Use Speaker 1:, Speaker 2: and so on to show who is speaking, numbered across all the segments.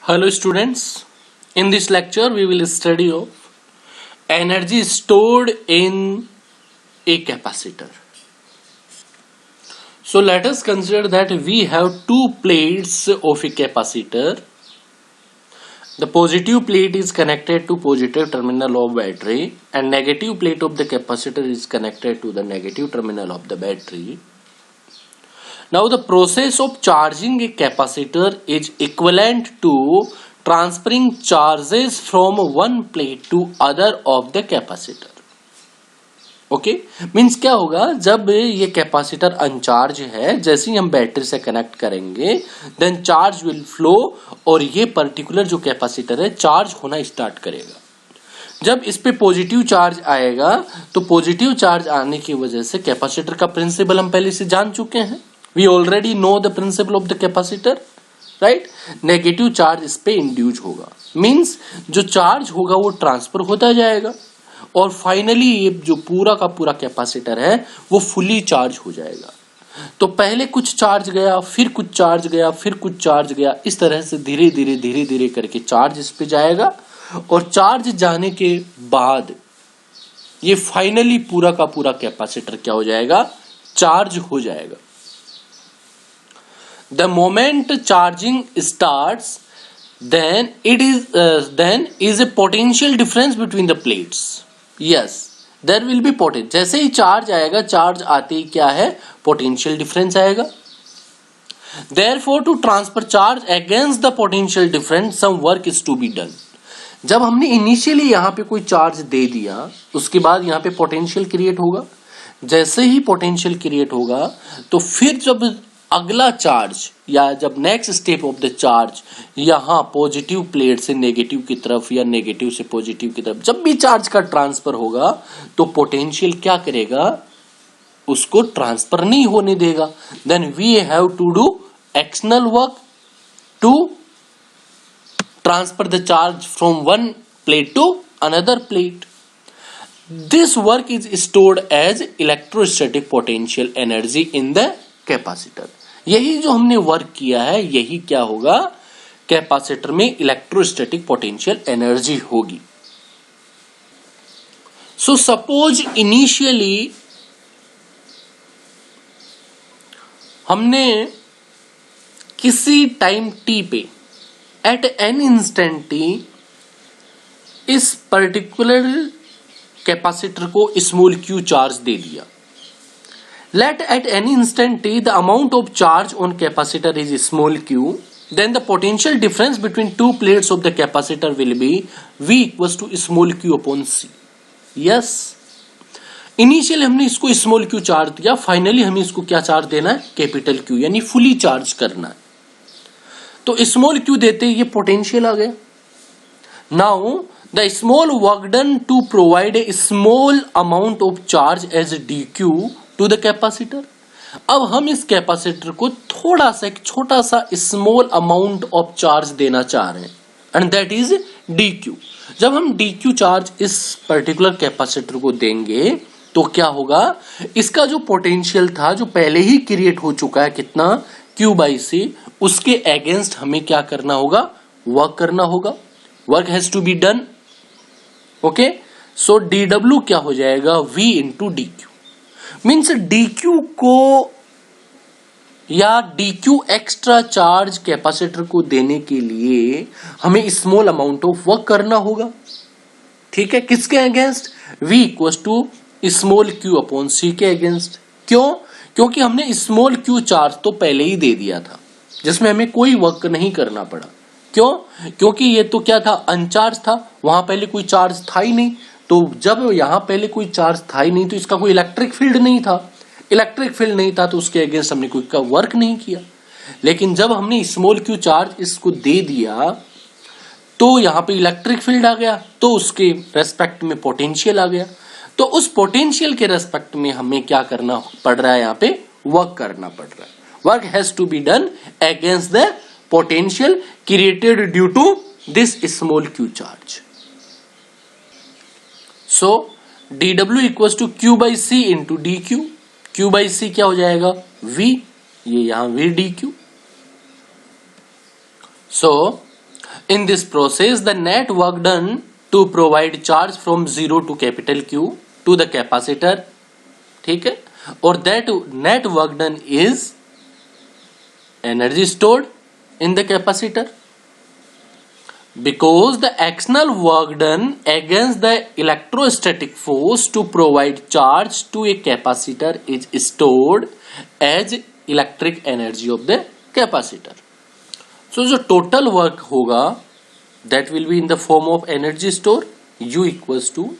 Speaker 1: Hello students, in this lecture we will study of energy stored in a capacitor. So let us consider that we have two plates of a capacitor. The positive plate is connected to positive terminal of battery and negative plate of the capacitor is connected to the negative terminal of the battery. Now the process of charging a capacitor is equivalent to transferring charges from one plate to other of the capacitor. Okay means क्या होगा, जब ये capacitor अनचार्ज है, जैसे ही हम battery से connect करेंगे then charge will flow और ये पर्टिकुलर जो कैपेसिटर है चार्ज होना स्टार्ट करेगा. जब इस पे पॉजिटिव चार्ज आएगा तो पॉजिटिव चार्ज आने की वजह से कैपेसिटर का प्रिंसिपल हम पहले से जान चुके हैं. We already know the principle of the capacitor, right. Negative charge इस पे इंड्यूस होगा, मीन्स जो चार्ज होगा वो ट्रांसफर होता जाएगा और फाइनली ये जो पूरा का पूरा कैपेसिटर है वो फुली चार्ज हो जाएगा. तो पहले कुछ चार्ज गया, फिर कुछ चार्ज गया, फिर कुछ चार्ज गया, इस तरह से धीरे धीरे करके चार्ज इस पे जाएगा और चार्ज जाने के बाद ये फाइनली पूरा का पूरा कैपेसिटर क्या हो जाएगा, चार्ज हो जाएगा. The moment charging starts, then is a potential difference between the plates. Yes, there will be potential. जैसे ही चार्ज आएगा, चार्ज आते ही क्या है, potential difference आएगा. Therefore, to transfer charge against the potential difference, some work is to be done. जब हमने initially यहाँ पे कोई चार्ज दे दिया, उसके बाद यहाँ पे पोटेंशियल क्रिएट होगा. जैसे ही पोटेंशियल क्रिएट होगा तो फिर जब अगला चार्ज या जब next step of the charge यहां पॉजिटिव प्लेट से नेगेटिव की तरफ या नेगेटिव से पॉजिटिव की तरफ जब भी चार्ज का ट्रांसफर होगा तो पोटेंशियल क्या करेगा, उसको ट्रांसफर नहीं होने देगा. Then we have to do external work to transfer the charge from one plate to another plate. This work is stored as electrostatic potential energy in the capacitor. यही जो हमने वर्क किया है यही क्या होगा, कैपेसिटर में इलेक्ट्रोस्टैटिक पोटेंशियल एनर्जी होगी. सो सपोज इनिशियली हमने किसी टाइम टी पे एट एन इंस्टेंट टी इस पर्टिकुलर कैपेसिटर को स्मॉल क्यू चार्ज दे दिया. Let at any instant t the amount of charge on capacitor is small q, then the potential difference between two plates of the capacitor will be V equals to small q upon C. Yes, initial हमने इसको small q charge दिया, finally हमें इसको क्या charge देना है, capital Q, यानी fully charge करना है. तो स्मॉल q देते ये पोटेंशियल आ गया. Now the small work done to provide a small amount of charge as dq to the capacitor. अब हम इस कैपेसिटर को थोड़ा सा एक छोटा सा स्मॉल अमाउंट ऑफ चार्ज देना चाह रहे हैं एंड दैट इज dq. जब हम dq चार्ज इस पर्टिकुलर कैपेसिटर को देंगे तो क्या होगा, इसका जो पोटेंशियल था जो पहले ही क्रिएट हो चुका है कितना, q/c, उसके अगेंस्ट हमें क्या करना होगा, वर्क करना होगा. Work has to be done. Okay, so dw क्या हो जाएगा, v into dq. Means dq को या dq एक्स्ट्रा चार्ज कैपेसिटर को देने के लिए हमें स्मॉल अमाउंट ऑफ वर्क करना होगा. ठीक है, किसके against, v equals to small q upon c के अगेंस्ट. क्यों, क्योंकि हमने स्मॉल q चार्ज तो पहले ही दे दिया था जिसमें हमें कोई वर्क नहीं करना पड़ा. क्यों, क्योंकि ये तो क्या था, अनचार्ज था, वहां पहले कोई चार्ज था ही नहीं. तो जब यहां पहले कोई चार्ज था ही नहीं तो इसका कोई इलेक्ट्रिक फील्ड नहीं था. इलेक्ट्रिक फील्ड नहीं था तो उसके अगेंस्ट हमने कोई का वर्क नहीं किया. लेकिन जब हमने स्मॉल क्यू चार्ज इसको दे दिया तो यहां पे इलेक्ट्रिक फील्ड आ गया, तो उसके रेस्पेक्ट में पोटेंशियल आ गया. तो उस पोटेंशियल के रेस्पेक्ट में हमें क्या करना पड़ रहा है, यहाँ पे वर्क करना पड़ रहा है. Work has to be done against the potential created due to this small q charge. So dw equals to q/c into dq. q/c क्या हो जाएगा, v, ये यहां v dq. So In this process, the net work done to provide charge from 0 to capital Q to the capacitor, ठीक है, और that net work done is energy stored in the capacitor. Because the external work done against the electrostatic force to provide charge to a capacitor is stored as electric energy of the capacitor. So जो total work होगा that will be in the form of energy store. U equals to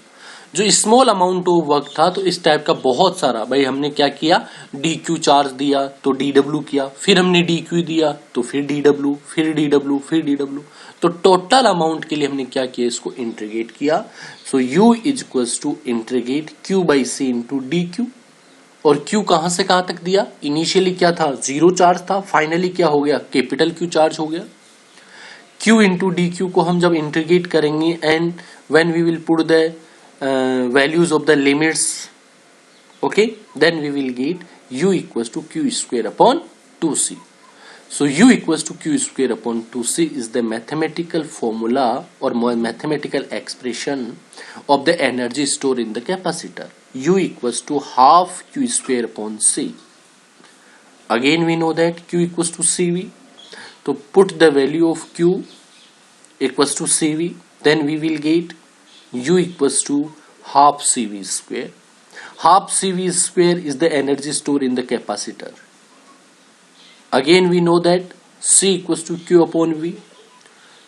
Speaker 1: जो small amount of work था, तो इस type का बहुत सारा, भाई हमने क्या किया, dq चार्ज दिया तो dw किया, फिर हमने dq दिया तो फिर dw, फिर dw, फिर dw, तो टोटल अमाउंट के लिए हमने क्या किया, इसको इंटीग्रेट किया. So u is equals to integrate q by c into dq. और q कहां से कहां तक दिया, इनिशियली क्या था, जीरो चार्ज था, फाइनली क्या हो गया, कैपिटल Q चार्ज हो गया. q इंटू dq को हम जब इंटीग्रेट करेंगे and when we will put the values of the limits, okay, then we will get u equals to q square upon 2c. So u equals to q square upon 2c is the mathematical formula or mathematical expression of the energy stored in the capacitor. U equals to half q square upon c. Again we know that q equals to cv. So put the value of q equals to cv, then we will get u equals to half cv square. Half cv square is the energy stored in the capacitor. Again we know that c equals to q upon v.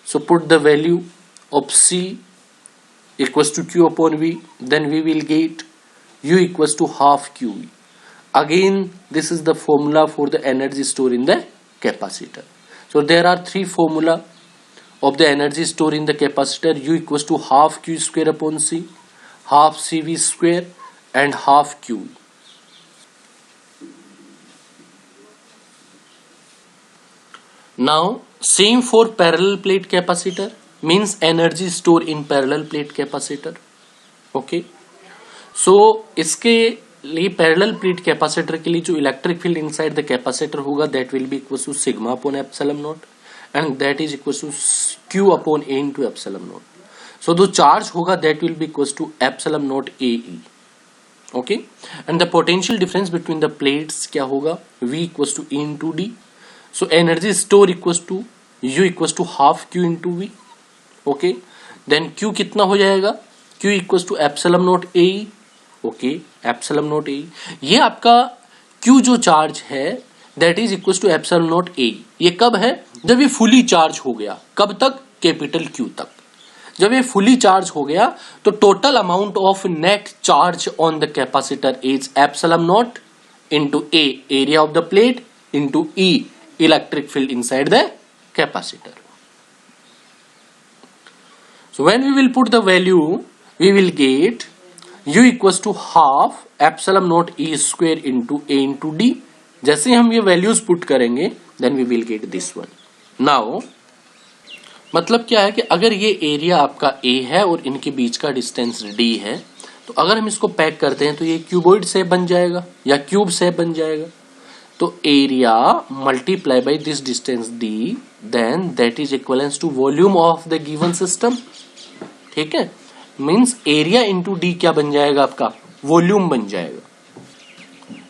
Speaker 1: So put the value of c equals to q upon v, then we will get u equals to half qv. Again this is the formula for the energy stored in the capacitor. So there are three formula of the energy stored in the capacitor. U equals to half q square upon c, half cv square and half q. Now same for parallel plate capacitor, means energy stored in parallel plate capacitor. Okay, so इसके लिए parallel plate capacitor के लिए जो electric field inside the capacitor होगा, that will be equals to sigma upon epsilon naught, and that is equals to q upon a into epsilon naught. So the charge होगा that will be equals to epsilon naught ae. Okay, and the potential difference between the plates क्या होगा, v equals to e into d. So energy store equals to u equals to half q into v. Okay, then q कितना हो जाएगा, q equals to epsilon naught ae. Okay, epsilon naught ae, ये आपका q जो charge है that is equals to epsilon naught ae. ये कब है, जब ये फुली चार्ज हो गया, कब तक, कैपिटल Q तक. जब ये फुली चार्ज हो गया तो total amount of net charge on the capacitor is epsilon not into A area of the plate into E electric field inside the capacitor. So when we will put the value, we will get u equals to half epsilon naught e square into a into d. जैसे हम ये values put करेंगे then we will get this one. Now मतलब क्या है कि अगर ये एरिया आपका a है और इनके बीच का डिस्टेंस d है, तो अगर हम इसको पैक करते हैं तो ये क्यूबॉइड शेप बन जाएगा या क्यूब शेप बन जाएगा. तो area multiply by this distance d, then that is equivalence to volume of the given system. ठीक है, मींस एरिया इंटू d क्या बन जाएगा, आपका वॉल्यूम बन जाएगा.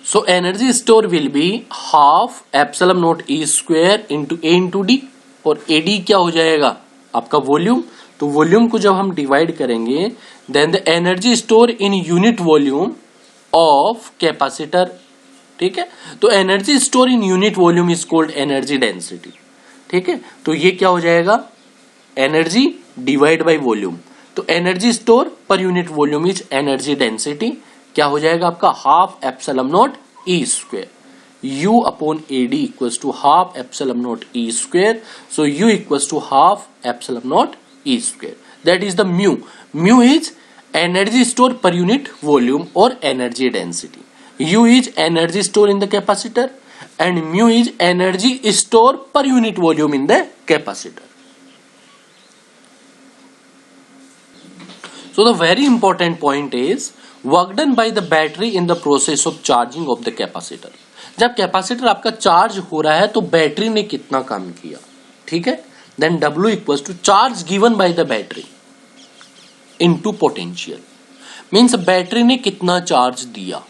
Speaker 1: So energy store will be half epsilon naught e square into a into d, और ad क्या हो जाएगा, आपका वॉल्यूम. तो वॉल्यूम को जब हम डिवाइड करेंगे then the energy store in unit volume of capacitor. ठीक है, तो energy store in unit volume is called energy density. ठीक है, तो ये क्या हो जाएगा, एनर्जी डिवाइड बाय वॉल्यूम. तो energy store per unit volume is energy density. क्या हो जाएगा आपका, half epsilon nought E square. u upon ad equals to half epsilon nought E square. So u equals to half epsilon nought E square. That is the mu. Mu is energy store per unit volume और energy density. u is energy store in the capacitor and mu is energy store per unit volume in the capacitor. So the very important point is work done by the battery in the process of charging of the capacitor. जब capacitor आपका charge हो रहा है तो battery ने कितना काम किया. ठीक है, then W equals to charge given by the battery into potential. Means battery ने कितना चार्ज दिया,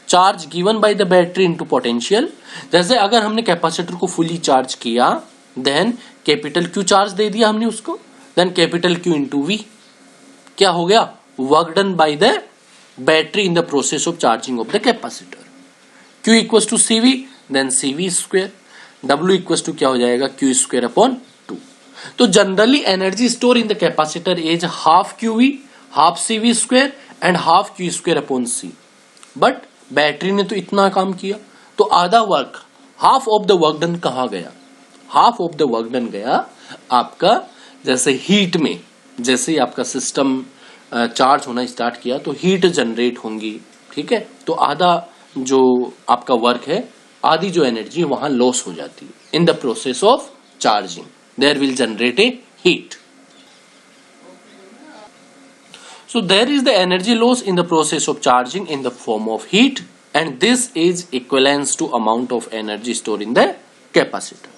Speaker 1: charge given by the battery into potential. जैसे अगर हमने कैपेसिटर को फुली चार्ज किया देन कैपिटल क्यू चार्ज दे दिया हमने उसको, then capital Q into V. क्या हो गया, work done by the battery in the process of charging of the capacitor. Q equals to CV, then CV square. W equals to क्या हो जाएगा, क्यू स्क्वायर अपॉन 2. तो generally energy store in the capacitor is half Q V, half CV square and half Q square upon C. But battery ने तो इतना काम किया, तो आधा work, half of the work done कहां गया, half of the work done गया आपका, जैसे हीट में, जैसे ही आपका सिस्टम चार्ज होना स्टार्ट किया तो हीट जनरेट होंगी, ठीक है. तो आधा जो आपका वर्क है, आधी जो एनर्जी वहां लॉस हो जाती है in the process of charging. There will generate a heat. So there is the energy loss in the process of charging in the form of heat, and this is equivalent to amount of energy stored in the capacitor.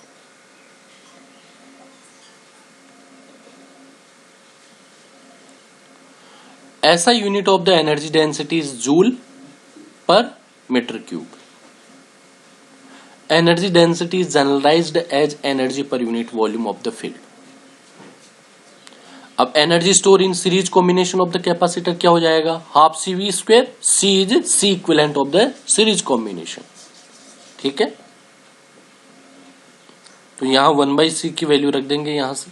Speaker 1: ऐसा unit of the energy density is joule per meter cube. Energy density is generalized as energy per unit volume of the field. अब energy store in series combination of the capacitor क्या हो जाएगा, half C V square, C is C equivalent of the series combination. ठीक है, तो यहां 1/c की value रख देंगे यहां से.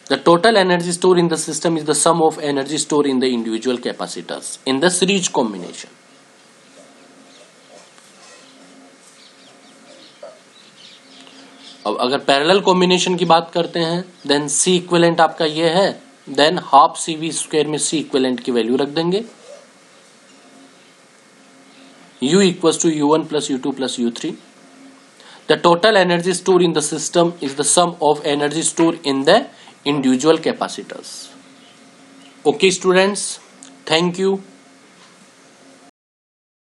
Speaker 1: The total energy stored in the system is the sum of energy stored in the individual capacitors in the series combination. अब अगर पैरेलल कॉम्बिनेशन की बात करते हैं, देन सी इक्विवेलेंट आपका ये है, then half C V square में सी इक्विवेलेंट की वैल्यू रख देंगे. U equals to U1 plus U2 plus U3. The total energy stored in the system is the sum of energy stored in the individual capacitors. Okay students, thank you.